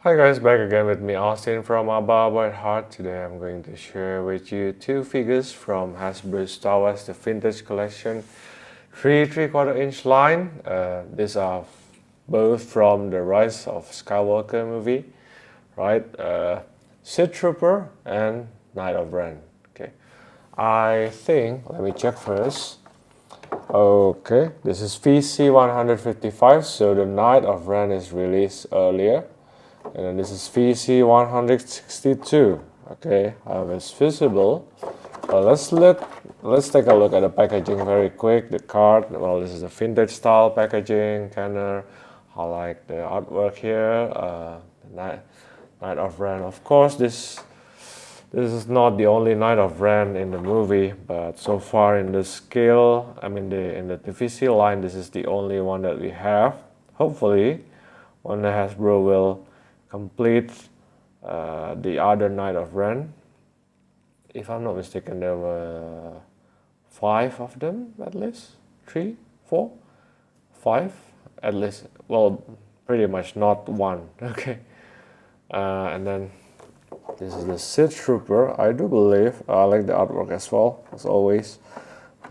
Hi guys, back again with me Austin from Abba White Heart. Today I'm going to share with you two figures from Hasbro Star Wars The Vintage Collection 3¾ inch line. These are both from the Rise of Skywalker movie, right? Sid Trooper and Knight of Ren. Okay, I think, let me check first. Okay, this is VC 155, so the Knight of Ren is released earlier. And then this is VC 162. Okay, how it's visible. Let's take a look at the packaging very quick. The card, well, this is a vintage style packaging, Kenner. I like the artwork here. The Knight of Ren. Of course, this is not the only Knight of Ren in the movie, but so far in the scale, in the TVC line, this is the only one that we have. Hopefully, when the Hasbro will complete the other Knight of Ren. If I'm not mistaken, there were 5 of them at least. 3, 4, 5 at least. Well, pretty much not one. Okay. And then this is the Sid Trooper. I do believe I like the artwork as well, as always.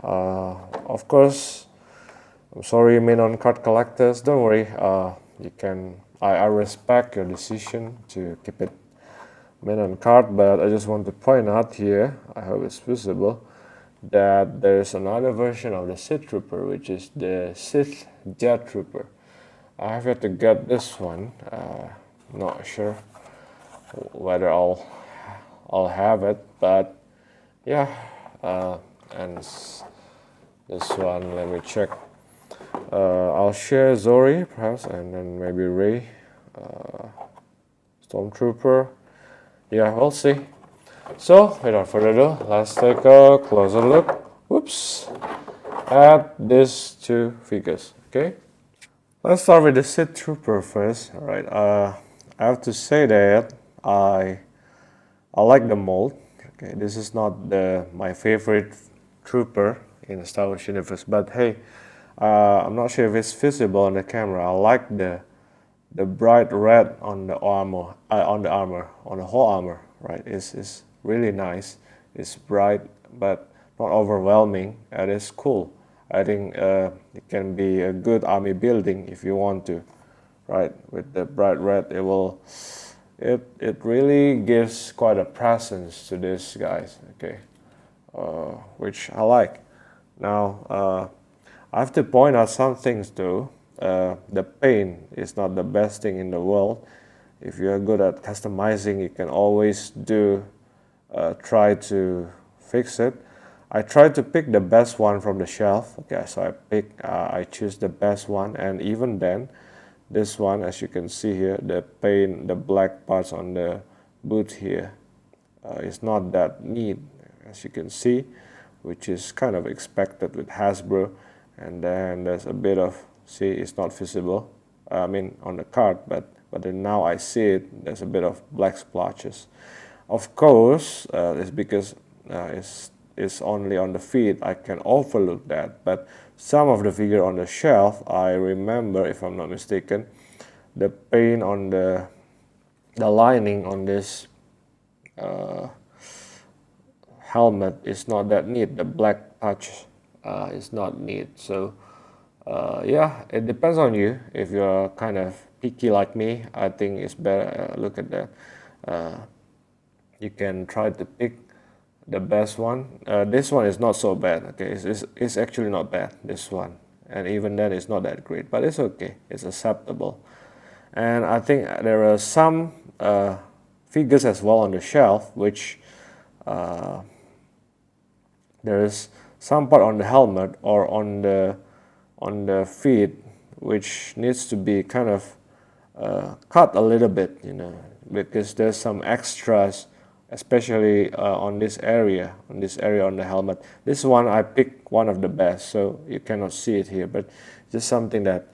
Of course, I'm sorry, main on card collectors. Don't worry. You can. I respect your decision to keep it main on card, but I just want to point out here, I hope it's visible, that there's another version of the Sith Trooper, which is the Sith Trooper. I have yet to get this one. Not sure whether I'll have it, but yeah. And this one, let me check. I'll share Zori perhaps, and then maybe Rey, Stormtrooper. Yeah, we'll see. So without further ado, let's take a closer look. Whoops, at these two figures. Okay, let's start with the Sith Trooper first. All right. I have to say that I like the mold. Okay, this is not my favorite trooper in the Star Wars universe, but hey. I'm not sure if it's visible on the camera. I like the bright red on the armor, on the whole armor. Right, it's really nice. It's bright, but not overwhelming. It is cool. I think it can be a good army building if you want to. Right, with the bright red, it really gives quite a presence to these guys. Okay, which I like. Now. I have to point out some things though. The paint is not the best thing in the world. If you're good at customizing, you can always try to fix it. I tried to pick the best one from the shelf. Okay, so I choose the best one, and even then, this one, as you can see here, the paint, the black parts on the boot here, is not that neat, as you can see, which is kind of expected with Hasbro. And then there's a bit of, see, it's not visible, on the card, but then now I see it, there's a bit of black splotches. Of course, it's because it's only on the feet, I can overlook that, but some of the figure on the shelf, I remember, if I'm not mistaken, the paint on the lining on this helmet is not that neat, the black patch is not neat. So yeah, it depends on you. If you're kind of picky like me, I think it's better. Look at that. You can try to pick the best one. This one is not so bad. Okay, it's actually not bad, this one, and even then it's not that great, but it's okay, it's acceptable. And I think there are some figures as well on the shelf, which there is some part on the helmet or on the feet which needs to be kind of cut a little bit, because there's some extras, especially on this area on the helmet. This one I picked one of the best, so you cannot see it here, but just something that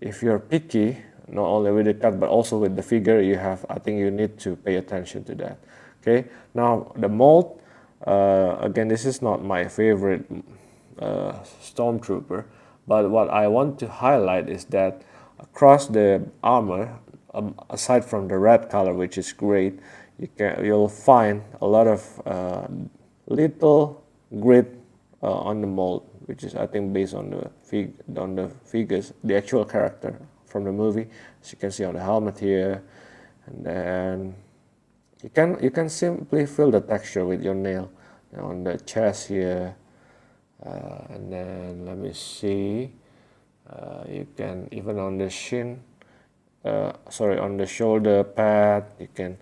if you're picky, not only with the cut but also with the figure, I think you need to pay attention to that. Okay, now the mold. Again, this is not my favorite Stormtrooper, but what I want to highlight is that across the armor, aside from the red color, which is great, you'll find a lot of little grid on the mold, which is, I think, based on the figures, the actual character from the movie. As you can see on the helmet here, and then you can simply feel the texture with your nail, on the chest here, and then let me see. You can even on the shin, on the shoulder pad, you can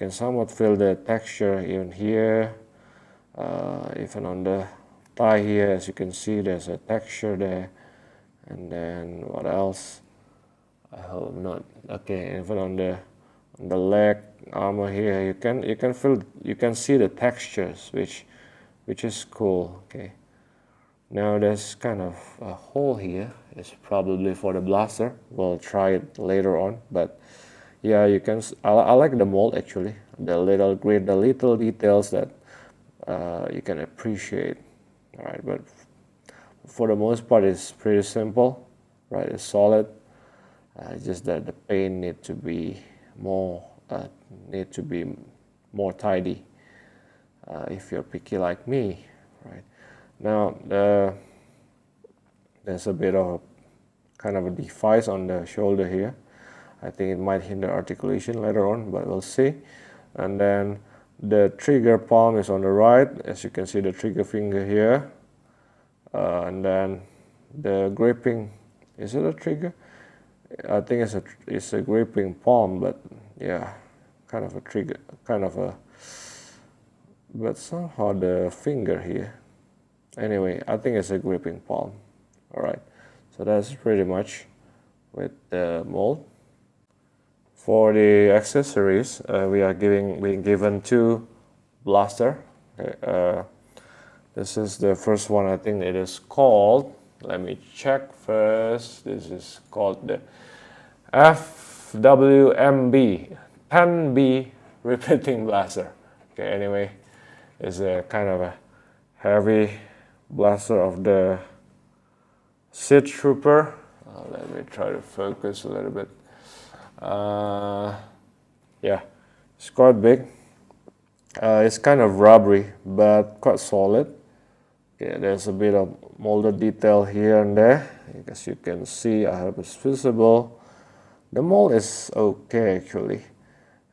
somewhat feel the texture even here. Even on the thigh here, as you can see, there's a texture there. And then what else? I hope not. Okay, even on the leg armor here, you can see the textures, which is cool. Okay. Now there's kind of a hole here. It's probably for the blaster. We'll try it later on, but yeah, you can. I like the mold actually. The little details that you can appreciate. All right, but for the most part, it's pretty simple. Right, it's solid. Just that the paint need to be more tidy. If you're picky like me, right? Now there's a bit of kind of a device on the shoulder here. I think it might hinder articulation later on, but we'll see. And then the trigger palm is on the right, as you can see the trigger finger here. And then the gripping, is it a trigger? I think it's a gripping palm, but yeah, kind of a trigger, but somehow the finger here. Anyway, I think it's a gripping palm. All right, so that's pretty much with the mold. For the accessories, we are being given 2 blaster. Okay, this is the first one. I think it is called, let me check first. This is called the Fwmb 10B repeating blaster. Okay, anyway, it's a kind of a heavy blaster of the Sid Trooper. Let me try to focus a little bit. Yeah, it's quite big. It's kind of rubbery, but quite solid. Okay, there's a bit of molded detail here and there. As you can see, I hope it's visible. The mold is okay actually.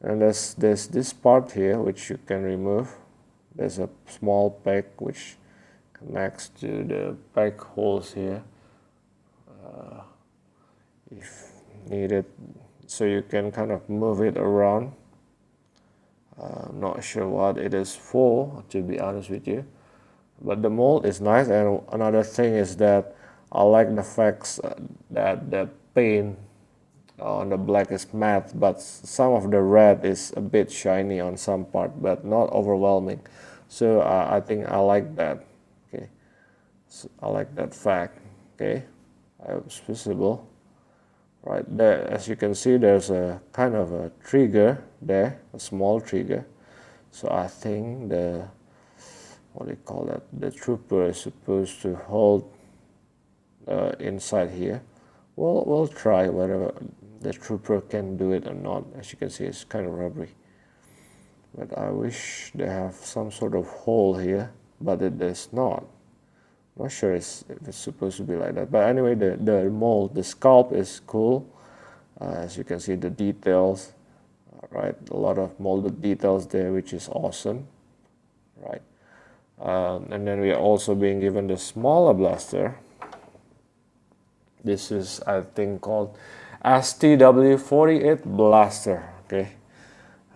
And there's this part here which you can remove. There's a small peg which connects to the peg holes here, if needed, so you can kind of move it around. I'm not sure what it is for, to be honest with you, but the mold is nice. And another thing is that I like the fact that the paint on the black is matte, but some of the red is a bit shiny on some part, but not overwhelming. So I think I like that. Okay, so I like that fact. Okay, it's visible right there. As you can see, there's a kind of a trigger there, a small trigger. So I think the, what do you call that, the trooper is supposed to hold inside here. We'll try whether the trooper can do it or not. As you can see, it's kind of rubbery, but I wish they have some sort of hole here, but it is not. Not sure if it's supposed to be like that, but anyway, the mold, the sculpt is cool. As you can see, the details, right, a lot of molded details there, which is awesome, right? And then we are also being given the smaller blaster. This is, I think, called STW48 blaster. Okay,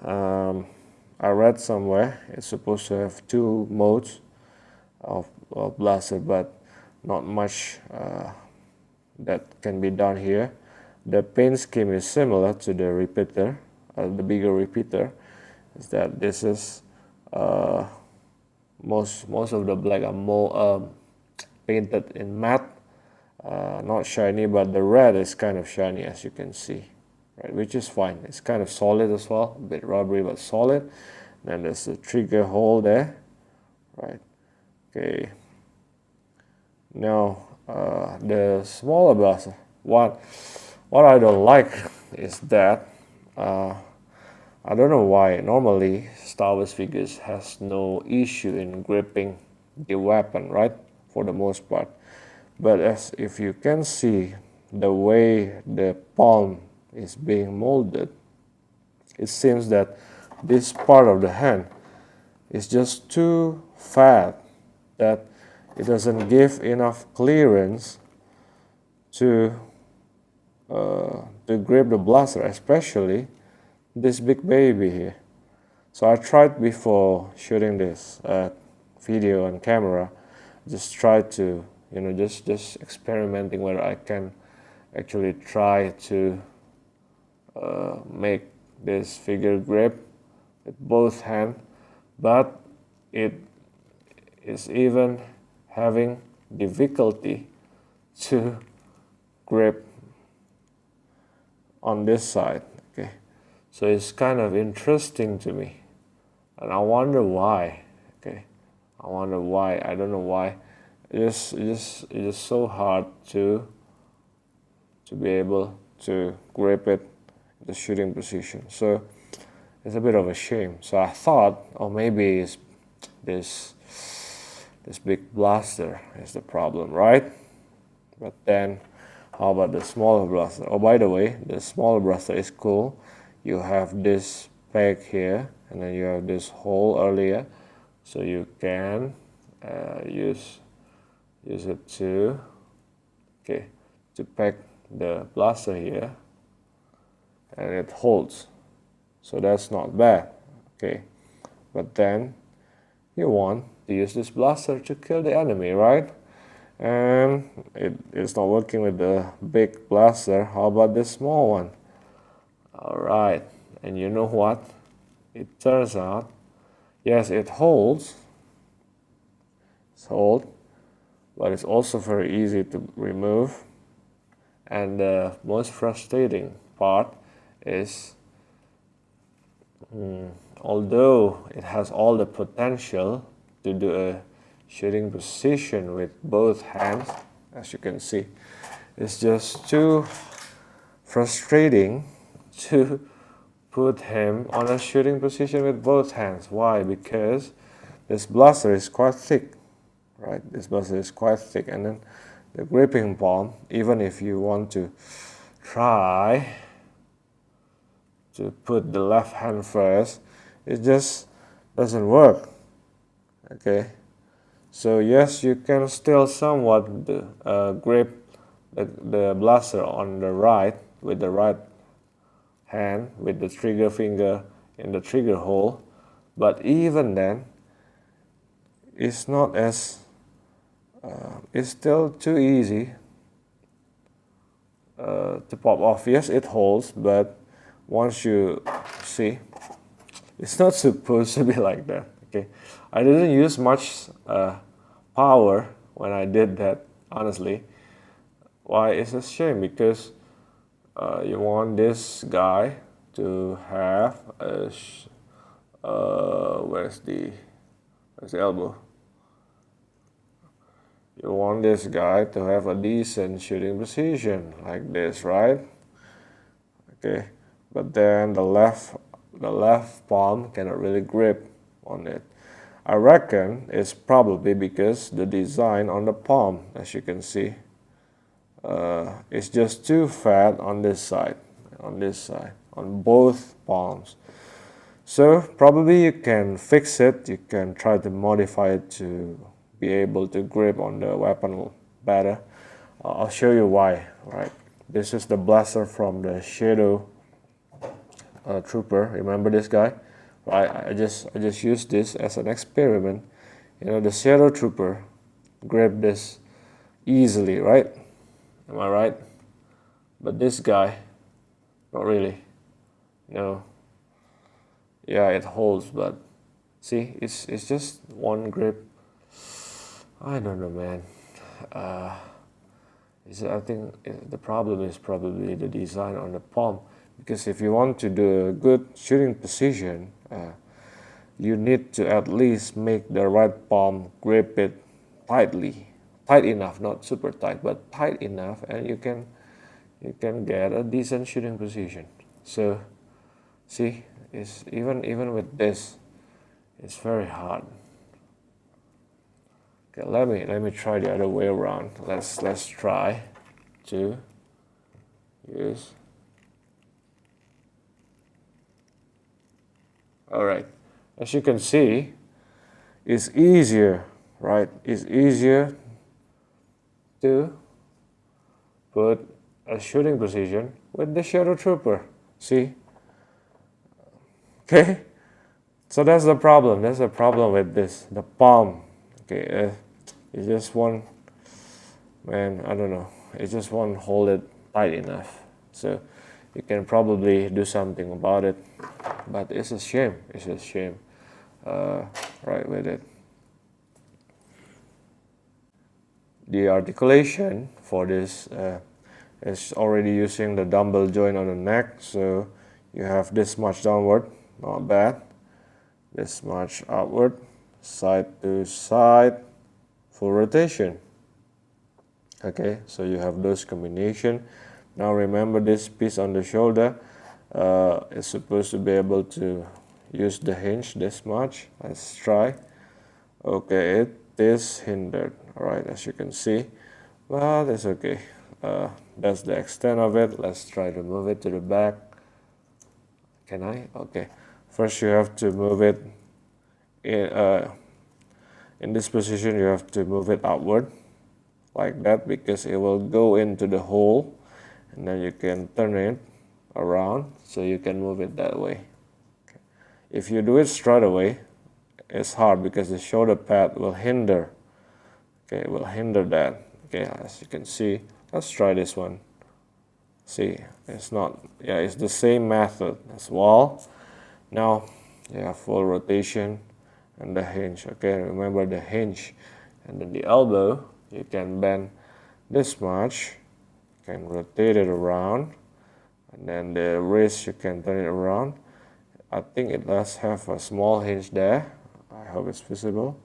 I read somewhere it's supposed to have 2 modes of blaster, but not much that can be done here. The paint scheme is similar to the repeater, the bigger repeater. Is that this is most of the black are more painted in matte, not shiny, but the red is kind of shiny, as you can see, right? Which is fine. It's kind of solid as well, a bit rubbery but solid. Then there's a trigger hole there, right? Okay. Now the smaller blaster. What I don't like is that I don't know why. Normally, Star Wars figures has no issue in gripping the weapon, right? For the most part. But as if you can see the way the palm is being molded, it seems that this part of the hand is just too fat, that it doesn't give enough clearance to grip the blaster, especially this big baby here. So I tried before shooting this video on camera, just tried to, just experimenting whether I can actually try to make this figure grip with both hands, but it is even having difficulty to grip on this side. Okay, so it's kind of interesting to me, and I wonder why. Okay, I wonder why. I don't know why. It's just so hard to be able to grip it in the shooting position. So it's a bit of a shame. So I thought, oh, maybe it's this big blaster is the problem, right? But then, how about the smaller blaster? Oh, by the way, the smaller blaster is cool. You have this peg here, and then you have this hole earlier, so you can use it to peg the blaster here, and it holds. So that's not bad. Okay, but then you want to use this blaster to kill the enemy, right? And it's not working with the big blaster. How about this small one? Alright, and you know what? It turns out, yes, it holds. It's hold, but it's also very easy to remove. And the most frustrating part is, although it has all the potential to do a shooting position with both hands, as you can see, it's just too frustrating to put him on a shooting position with both hands. Why? Because this blaster is quite thick, right? This blaster is quite thick, and then the gripping palm, even if you want to try to put the left hand first, it just doesn't work. Okay, so yes, you can still somewhat grip the blaster on the right with the right hand with the trigger finger in the trigger hole, but even then, it's not as it's still too easy to pop off. Yes, it holds, but once you see, it's not supposed to be like that. Okay, I didn't use much power when I did that, honestly. Why? It's a shame, because you want this guy to have a where's the elbow? You want this guy to have a decent shooting position like this, right? Okay, but then the left palm cannot really grip on it. I reckon it's probably because the design on the palm, as you can see, is just too fat on this side, on both palms. So probably you can fix it. You can try to modify it to be able to grip on the weapon better. I'll show you why. Right, this is the blaster from the Shadow Trooper. Remember this guy? Right, I just used this as an experiment. The Shadow Trooper grip this easily, right? Am I right? But this guy, not really. No. Yeah, it holds, but see, it's just one grip. I don't know, man. I think the problem is probably the design on the palm, because if you want to do a good shooting position, you need to at least make the right palm grip it tight enough, not super tight, but tight enough, and you can get a decent shooting position. So See, it's even with this, it's very hard. Okay, let me try the other way around. Let's try to use. All right, as you can see, it's easier, right? It's easier to put a shooting position with the Shadow Trooper. See? Okay, so that's the problem. That's the problem with this. The palm. Okay, it just won't. Man, I don't know. It just won't hold it tight enough. So you can probably do something about it. But it's a shame. It's a shame. Right with it. The articulation for this is already using the dumbbell joint on the neck, so you have this much downward, not bad, this much upward, side to side, full rotation. Okay, so you have those combination. Now remember, this piece on the shoulder is supposed to be able to use the hinge this much. Let's try. Okay, it is hindered, alright, as you can see, but it's okay. That's the extent of it. Let's try to move it to the back. Can I? Okay. First you have to move it in this position. You have to move it upward like that, because it will go into the hole, and then you can turn it around so you can move it that way. Okay. If you do it straight away, it's hard because the shoulder pad will hinder. Okay, it will hinder that. Okay, as you can see, let's try this one. See, it's not, yeah, it's the same method as well. Now, yeah, full rotation and the hinge. Okay, remember the hinge. And then the elbow, you can bend this much, you can rotate it around, and then the wrist, you can turn it around. I think it does have a small hinge there. I hope it's visible.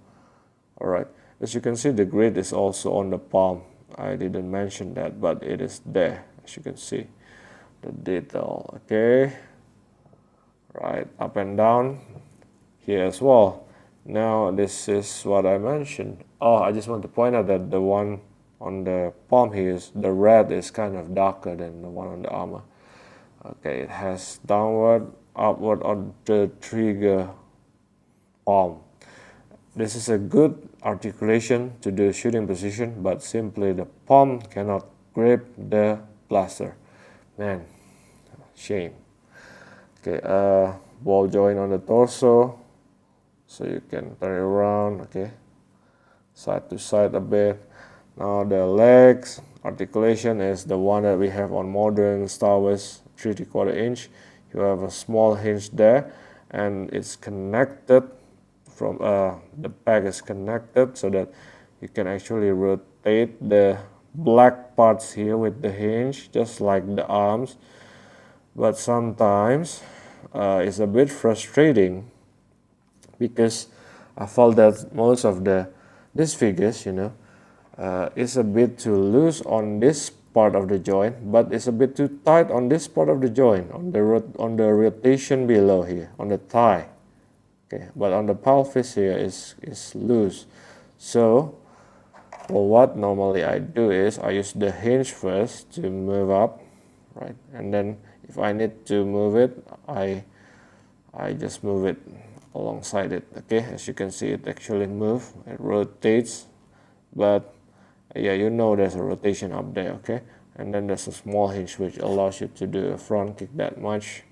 Alright, as you can see, the grid is also on the palm. I didn't mention that, but it is there, as you can see, the detail. Okay, right, up and down here as well. Now this is what I mentioned. Oh, I just want to point out that the one on the palm here, the red is kind of darker than the one on the armor. Okay, it has downward, upward on the trigger palm. This is a good articulation to the shooting position, but simply the palm cannot grip the blaster. Man, shame. Okay, ball joint on the torso, so you can turn it around. Okay, side to side a bit. Now the legs articulation is the one that we have on modern Star Wars 3/4 inch. You have a small hinge there, and it's connected from the back is connected so that you can actually rotate the black parts here with the hinge, just like the arms. But sometimes it's a bit frustrating because I felt that most of these figures, is a bit too loose on this part of the joint, but it's a bit too tight on this part of the joint, on the rotation below here, on the thigh. Okay, but on the pelvis here is loose. So, well, what normally I do is I use the hinge first to move up, right? And then if I need to move it, I just move it alongside it. Okay, as you can see, it actually moves, it rotates, but yeah, there's a rotation up there. Okay, and then there's a small hinge which allows you to do a front kick that much,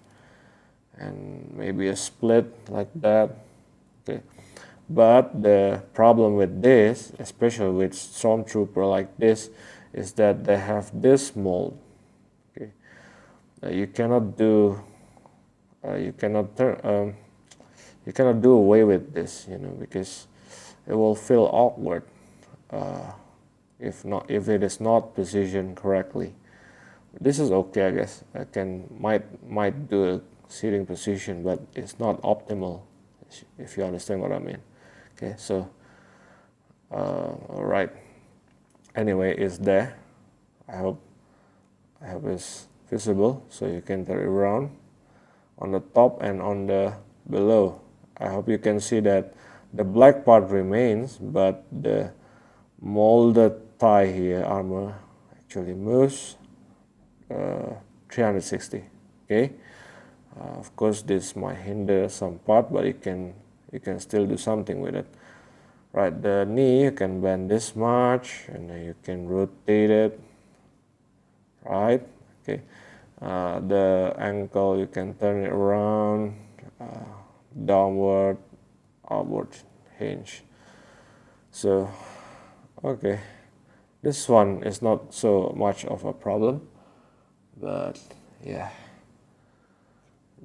and maybe a split like that. Okay, but the problem with this, especially with Stormtrooper like this, is that they have this mold. Okay, you cannot do you cannot do away with this, because it will feel awkward if it is not positioned correctly. This is okay, I guess. I might do a sitting position, but it's not optimal, if you understand what I mean. Okay, so all right. Anyway, it's there. I hope it's visible, so you can turn it around on the top and on the below. I hope you can see that the black part remains, but the molded thigh here armor actually moves 360. Okay, of course this might hinder some part, but you can still do something with it. Right, the knee you can bend this much, and then you can rotate it. Right, okay. The ankle you can turn it around, downward, upward hinge. So, okay, this one is not so much of a problem, but yeah,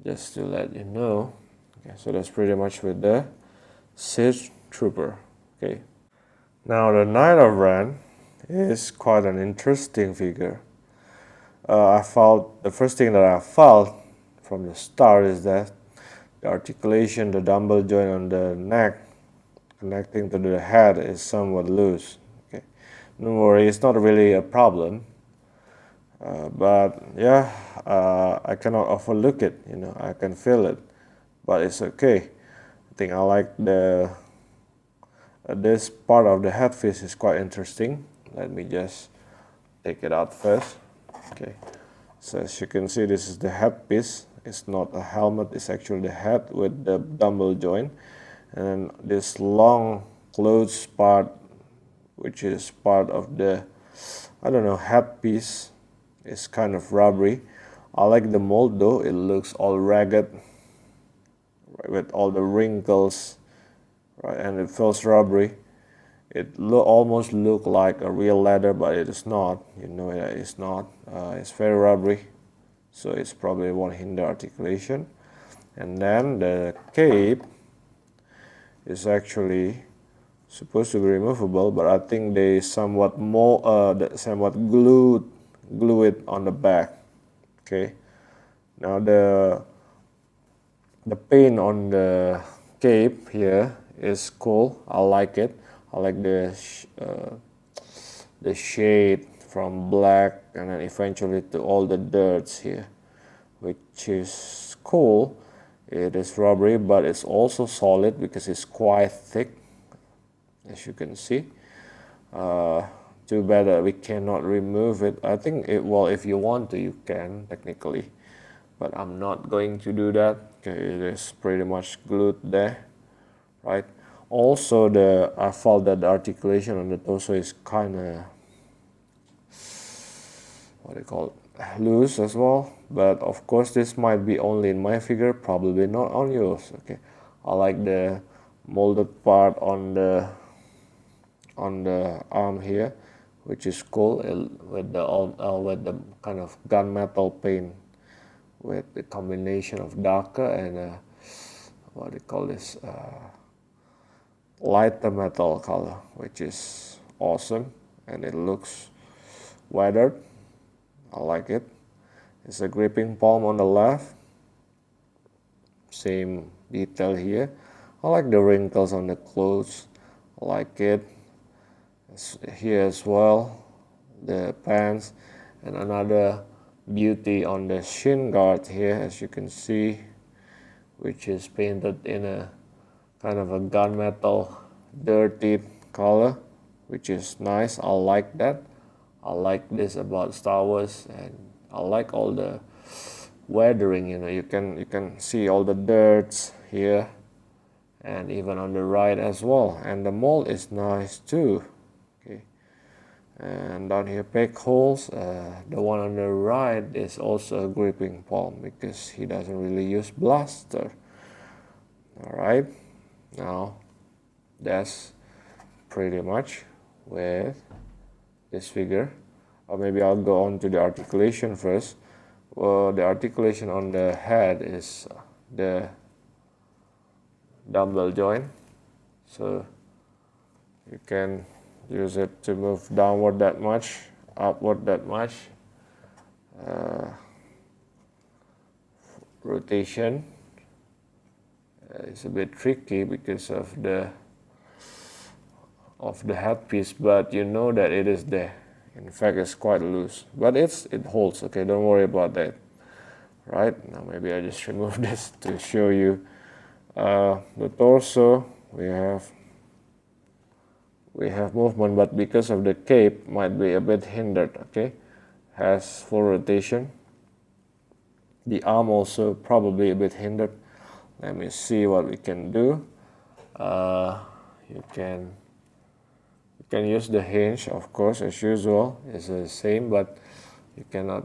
just to let you know. Okay, so that's pretty much with the Sid Trooper. Okay, now the Knight of Ren is quite an interesting figure. I felt the first thing that I felt from the start is that the articulation, the dumbbell joint on the neck connecting to the head is somewhat loose. Okay, don't worry, it's not really a problem. But yeah, I cannot overlook it. You know, I can feel it, but it's okay. I think I like the this part of the headpiece is quite interesting. Let me just take it out first. Okay, so as you can see, this is the headpiece. It's not a helmet, it's actually the head with the dumbbell joint. And then this long clothes part, which is part of the, I don't know, headpiece, is kind of rubbery. I like the mold though, it looks all ragged, right, with all the wrinkles, right, and it feels rubbery. It almost look like a real leather, but it is not. You know that it's not. It's very rubbery, so it's probably won't hinder articulation. And then the cape is actually supposed to be removable, but I think they somewhat glue it on the back. Okay. Now the paint on the cape here is cool. I like it. I like the shade from black and then eventually to all the dirts here, which is cool. It is rubbery, but it's also solid because it's quite thick, as you can see. Too bad that we cannot remove it. I think well, if you want to, you can technically, but I'm not going to do that. Okay, it is pretty much glued there, right? Also, I felt that the articulation on the torso is kind of, what do you call it, loose as well. But of course, this might be only in my figure, probably not on yours. Okay, I like the molded part on the arm here, which is cool, with the kind of gunmetal paint, with the combination of darker and what do you call this, lighter metal color, which is awesome, and it looks weathered. I like it. It's a gripping palm on the left, same detail here. I like the wrinkles on the clothes. I like it. It's here as well, the pants, and another beauty on the shin guard here, as you can see, which is painted in a kind of a gunmetal dirty color, which is nice. I like that. I like this about Star Wars, and I like all the weathering. You know, you can see all the dirts here, and even on the right as well. And the mold is nice too. Okay, and down here peg holes. The one on the right is also a gripping palm because he doesn't really use blaster. All right. Now, that's pretty much with this figure. Or maybe I'll go on to the articulation first. Well, the articulation on the head is the dumbbell joint. So you can use it to move downward that much, upward that much. Rotation. It's a bit tricky because of the headpiece, but you know that it is there. In fact, it's quite loose, but it holds. Okay, don't worry about that. right? Now maybe I just remove this to show you. The torso, we have movement, but because of the cape might be a bit hindered. Okay, has full rotation. The arm also probably a bit hindered. Let me see what we can do. You can use the hinge, of course, as usual. It's the same, but you cannot.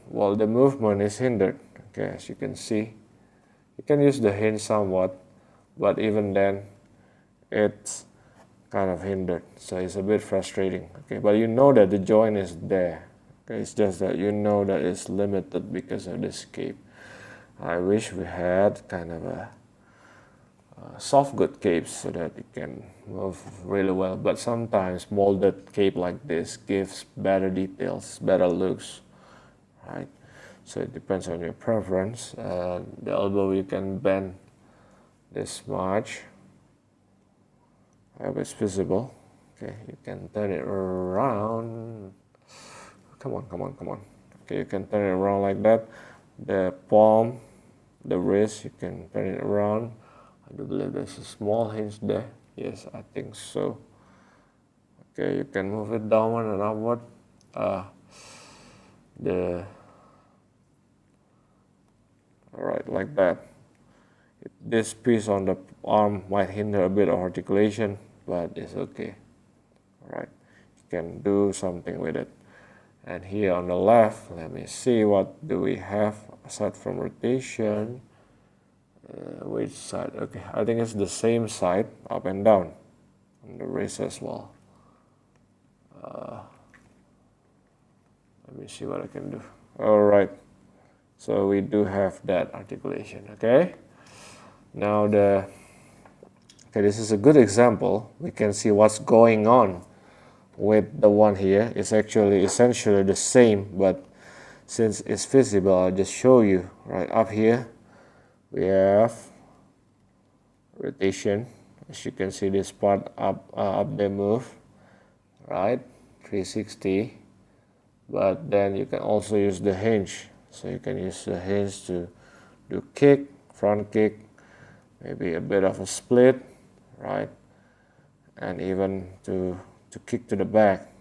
Well, the movement is hindered. Okay, as you can see, you can use the hinge somewhat, but even then, it's kind of hindered, so it's a bit frustrating. Okay, but you know that the joint is there. Okay, it's just that you know that it's limited because of this cape. I wish we had kind of a soft good capes so that it can move really well, but sometimes molded cape like this gives better details, better looks, right? So it depends on your preference. The elbow you can bend this much. I hope it's visible. Okay, you can turn it around. Come on. Okay, you can turn it around like that. The palm, the wrist, you can turn it around. I do believe there's a small hinge there. Yes, I think so. Okay, you can move it downward and upward. Alright, like that. This piece on the arm might hinder a bit of articulation, but it's okay. Alright, you can do something with it. And here on the left, let me see what do we have aside from rotation. Which side? Okay, I think it's the same side, up and down, on the wrist as well. Let me see what I can do. Alright, so we do have that articulation. Okay, now this is a good example. We can see what's going on with the one here. It's actually essentially the same, but since it's visible, I'll just show you. Right up here we have rotation. As you can see, this part up there move, right, 360. But then you can also use the hinge. So you can use the hinge to do kick, front kick, maybe a bit of a split, right, and even to kick to the back,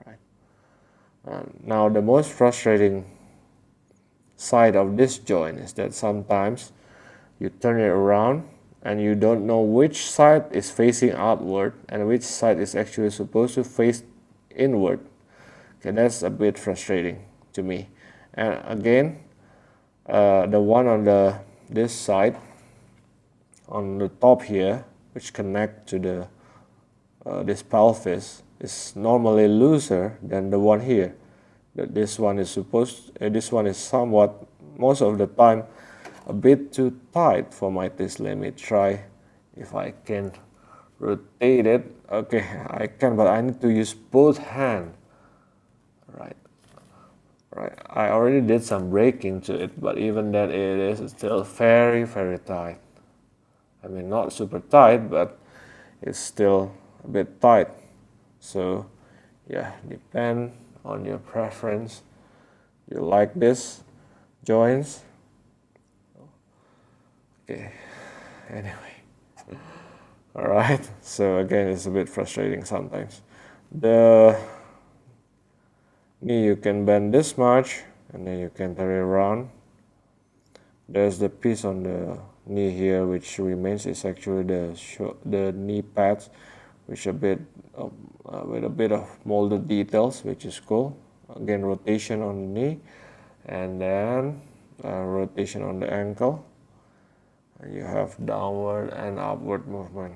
right. Now the most frustrating side of this joint is that sometimes you turn it around and you don't know which side is facing outward and which side is actually supposed to face inward. Okay, that's a bit frustrating to me. And again, the one on this side, on the top here, which connect to the this pelvis, is normally looser than the one here. This one is somewhat, most of the time, a bit too tight for my taste. Let me try if I can rotate it. Okay, I can, but I need to use both hands. Right, I already did some breaking to it, but even then it is still very, very tight. I mean, not super tight, but it's still a bit tight. So yeah, depend on your preference. You like this joints? Okay, anyway. Alright, so again, it's a bit frustrating sometimes. The knee, you can bend this much and then you can turn it around. There's the piece on the knee here which remains. Is actually the knee pads, which with a bit of molded details, which is cool. Again, rotation on the knee, and then rotation on the ankle. You have downward and upward movement.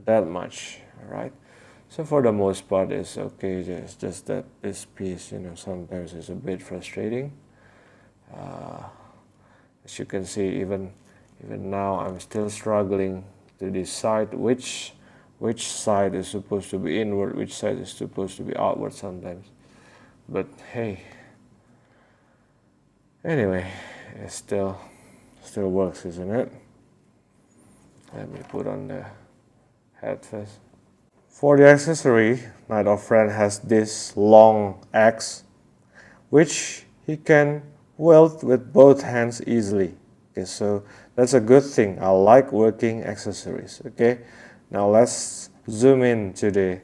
That much, right? So for the most part, it's okay. It's just that this piece, sometimes is a bit frustrating. As you can see, even now, I'm still struggling to decide which side is supposed to be inward, which side is supposed to be outward sometimes. But hey, anyway, it still works, isn't it? Let me put on the head first. For the accessory, Knight of Friend has this long axe, which he can wield with both hands easily. Okay, so that's a good thing. I like working accessories. Okay, now let's zoom in to the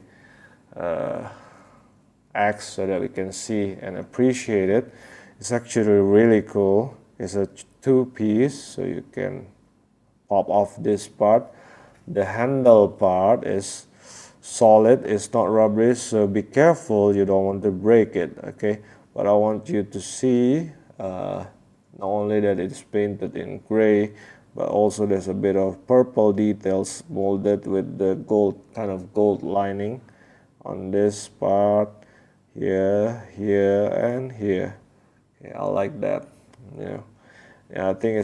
axe so that we can see and appreciate it. It's actually really cool. It's a two-piece, so you can pop off this part. The handle part is solid, it's not rubbery, so be careful, you don't want to break it. Okay, but I want you to see not only that it's painted in gray, but also there's a bit of purple details molded with the gold, kind of gold lining on this part, here, here, and here. Okay, I like that. Yeah. Yeah, I think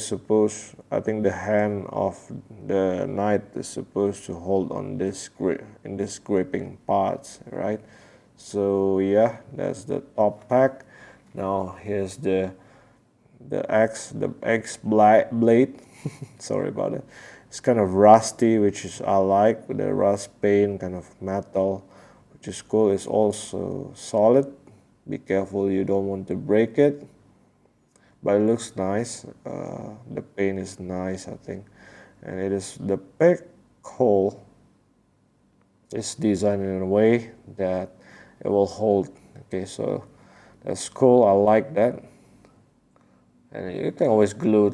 I think the hand of the knight is supposed to hold on this grip, in this gripping parts, right? So yeah, that's the top pack. Now here's the axe blade. Sorry about it. It's kind of rusty, which is I like, with the rust paint, kind of metal, which is cool. It's also solid. Be careful, you don't want to break it. But it looks nice. The paint is nice, I think, and it is the back hole is designed in a way that it will hold. Okay, so that's cool. I like that, and you can always glue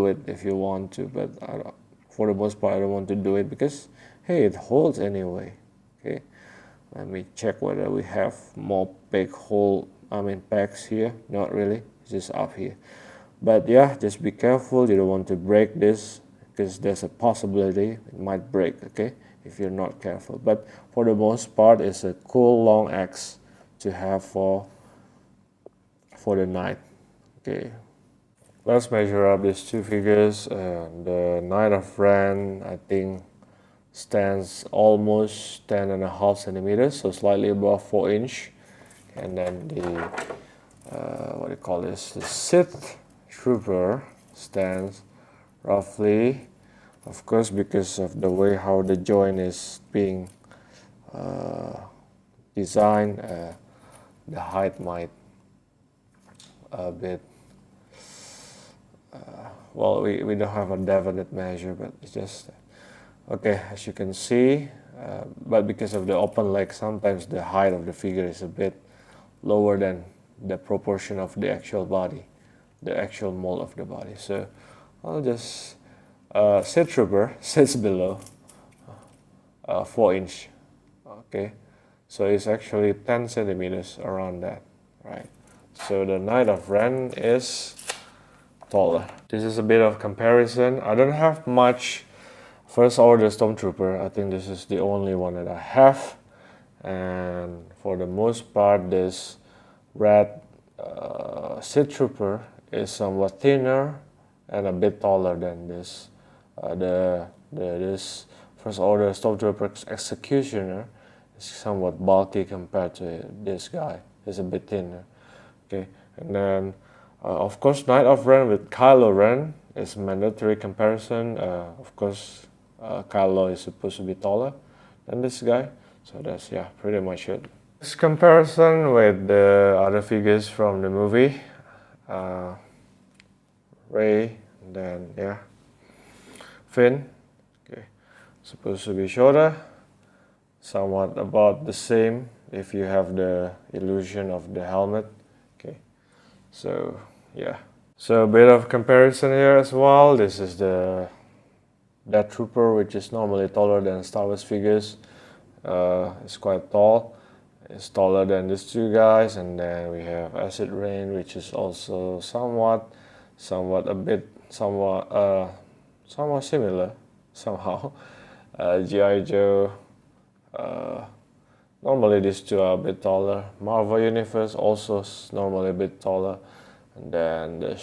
it if you want to, but for the most part I don't want to do it because hey, it holds anyway. Okay, let me check whether we have more packs here. Not really. Just up here, but yeah, just be careful, you don't want to break this because there's a possibility it might break, okay, if you're not careful. But for the most part, it's a cool long axe to have for the knight. Okay, let's measure up these two figures. The Knight of Ren, I think, stands almost 10.5 centimeters, so slightly above 4 inch, and then the what do you call this? The Sith Trooper stands roughly, of course, because of the way how the joint is being designed, the height might a bit. Well, we don't have a definite measure, but it's just okay, as you can see. But because of the open leg, sometimes the height of the figure is a bit lower than the proportion of the actual body, the actual mold of the body. So I'll just Sid Trooper sits below 4 inch. Okay, so it's actually 10 centimeters around that, right? So the Knight of Ren is taller. This is a bit of comparison. I don't have much First Order Stormtrooper. I think this is the only one that I have, and for the most part, this red Sid Trooper is somewhat thinner and a bit taller than this. This First Order Stormtrooper Executioner is somewhat bulky compared to this guy. He's a bit thinner. Okay, and then of course Knight of Ren with Kylo Ren is mandatory comparison. Of course, Kylo is supposed to be taller than this guy. So that's, yeah, pretty much it. This comparison with the other figures from the movie, Rey, and then yeah, Finn. Okay, supposed to be shorter, somewhat about the same if you have the illusion of the helmet. Okay, so yeah, so a bit of comparison here as well. This is the Death Trooper, which is normally taller than Star Wars figures. It's quite tall. It's taller than these two guys, and then we have Acid Rain, which is also somewhat similar somehow. G.I. Joe. Normally these two are a bit taller. Marvel Universe also normally a bit taller, and then the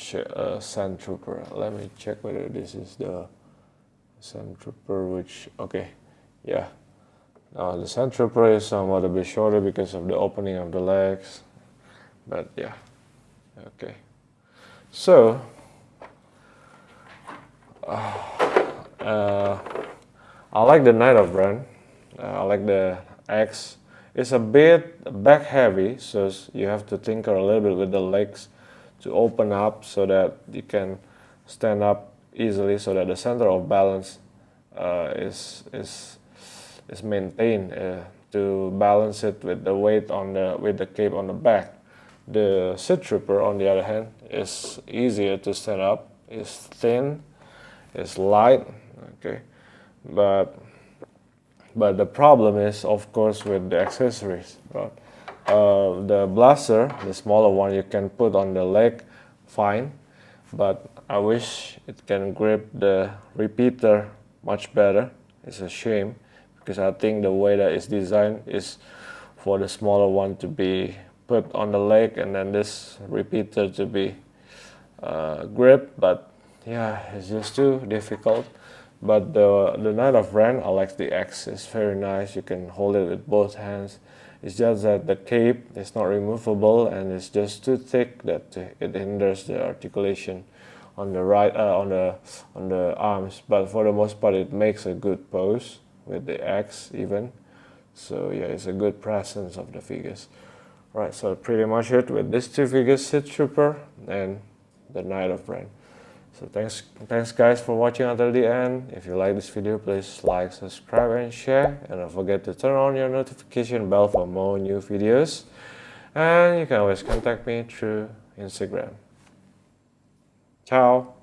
Sand Trooper. Let me check whether this is the Sand Trooper, which, okay, yeah. Now the Sand Trooper is somewhat a bit shorter because of the opening of the legs, but yeah, okay. So, I like the Knight of Ren. I like the axe. It's a bit back heavy, so you have to tinker a little bit with the legs to open up so that you can stand up easily, so that the center of balance is maintained to balance it with the weight on the cape on the back. The Sid Trooper, on the other hand, is easier to stand up. It's thin, it's light, okay, but the problem is, of course, with the accessories. Right? The blaster, the smaller one, you can put on the leg, fine, but I wish it can grip the repeater much better. It's a shame, because I think the way that it's designed is for the smaller one to be put on the leg and then this repeater to be gripped, but yeah, it's just too difficult. But the Knight of Ren, I like the X. It's very nice. You can hold it with both hands. It's just that the cape is not removable and it's just too thick that it hinders the articulation on the right on the arms. But for the most part, it makes a good pose with the X even. So yeah, it's a good presence of the figures. Right, so pretty much it with these two figures, Sid Trooper and the Knight of Ren. So thanks guys for watching until the end. If you like this video, please like, subscribe and share, and don't forget to turn on your notification bell for more new videos. And you can always contact me through Instagram. Ciao.